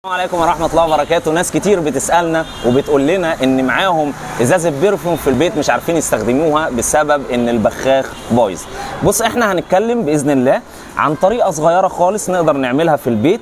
السلام عليكم ورحمة الله وبركاته. ناس كتير بتسألنا وبتقول لنا ان معاهم ازازة برفيوم في البيت مش عارفين يستخدموها بسبب ان البخاخ بايظ. بص، احنا هنتكلم باذن الله عن طريقة صغيرة خالص نقدر نعملها في البيت،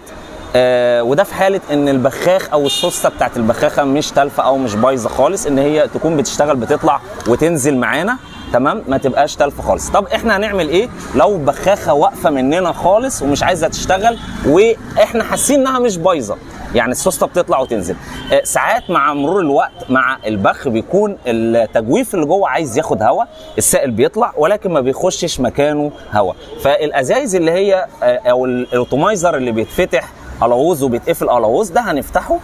وده في حالة ان البخاخ او السوستة بتاعت البخاخة مش تالفة او مش بايظة خالص، ان هي تكون بتشتغل بتطلع وتنزل معانا تمام، ما تبقاش تالفه خالص. طب احنا هنعمل ايه لو بخاخه واقفه مننا خالص ومش عايزه تشتغل واحنا حاسين انها مش بايظه، يعني السوسته بتطلع وتنزل؟ ساعات مع مرور الوقت مع البخ بيكون التجويف اللي جوه عايز ياخد هواء، السائل بيطلع ولكن ما بيخشش مكانه هواء. فالازايز اللي هي او الاوتومايزر اللي بيتفتح الووز وبيتقفل الووز ده هنفتحه،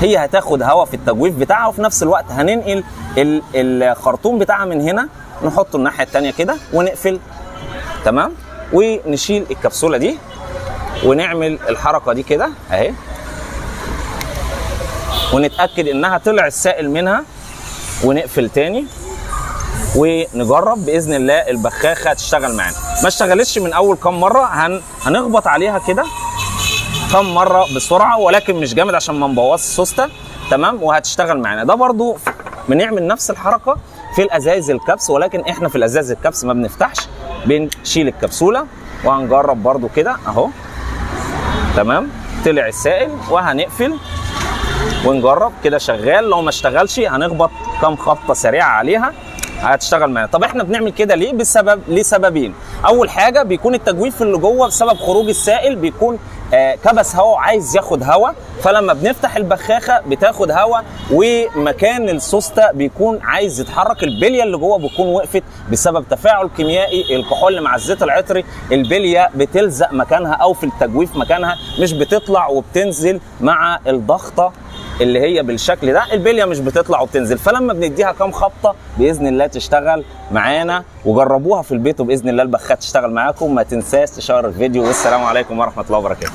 هي هتاخد هواء في التجويف بتاعها، وفي نفس الوقت هننقل الخرطوم بتاعها من هنا نحطه الناحيه الثانيه كده ونقفل تمام، ونشيل الكبسوله دي ونعمل الحركه دي كده اهي، ونتاكد انها طلع السائل منها ونقفل تاني ونجرب باذن الله البخاخه تشتغل معانا. ما اشتغلتش من اول كام مره هنخبط عليها كده كم مره بسرعه ولكن مش جامد عشان ما نبوظش السوسته تمام، وهتشتغل معانا. ده برضو بنعمل نفس الحركه في الازايز الكبس، ولكن احنا في الازايز الكبس ما بنفتحش، بنشيل الكبسوله وهنجرب برضو كده اهو تمام، طلع السائل وهنقفل ونجرب كده شغال. لو ما اشتغلش هنخبط كم خبطه سريعه عليها هتشتغل معانا. طب احنا بنعمل كده ليه؟ لسببين. اول حاجه بيكون التجويف اللي جوه بسبب خروج السائل بيكون كبس هواء عايز ياخد هواء، فلما بنفتح البخاخه بتاخد هواء، ومكان السوسته بيكون عايز يتحرك، البليه اللي جوه بتكون وقفت بسبب تفاعل كيميائي الكحول مع الزيت العطري، البليه بتلزق مكانها او في التجويف مكانها، مش بتطلع وبتنزل مع الضغطه اللي هي بالشكل ده، البليه مش بتطلع وبتنزل. فلما بنديها كام خبطه باذن الله تشتغل معانا، وجربوها في البيت وباذن الله البخاخه تشتغل معاكم. ما تنساش تشير الفيديو، والسلام عليكم ورحمه الله وبركاته.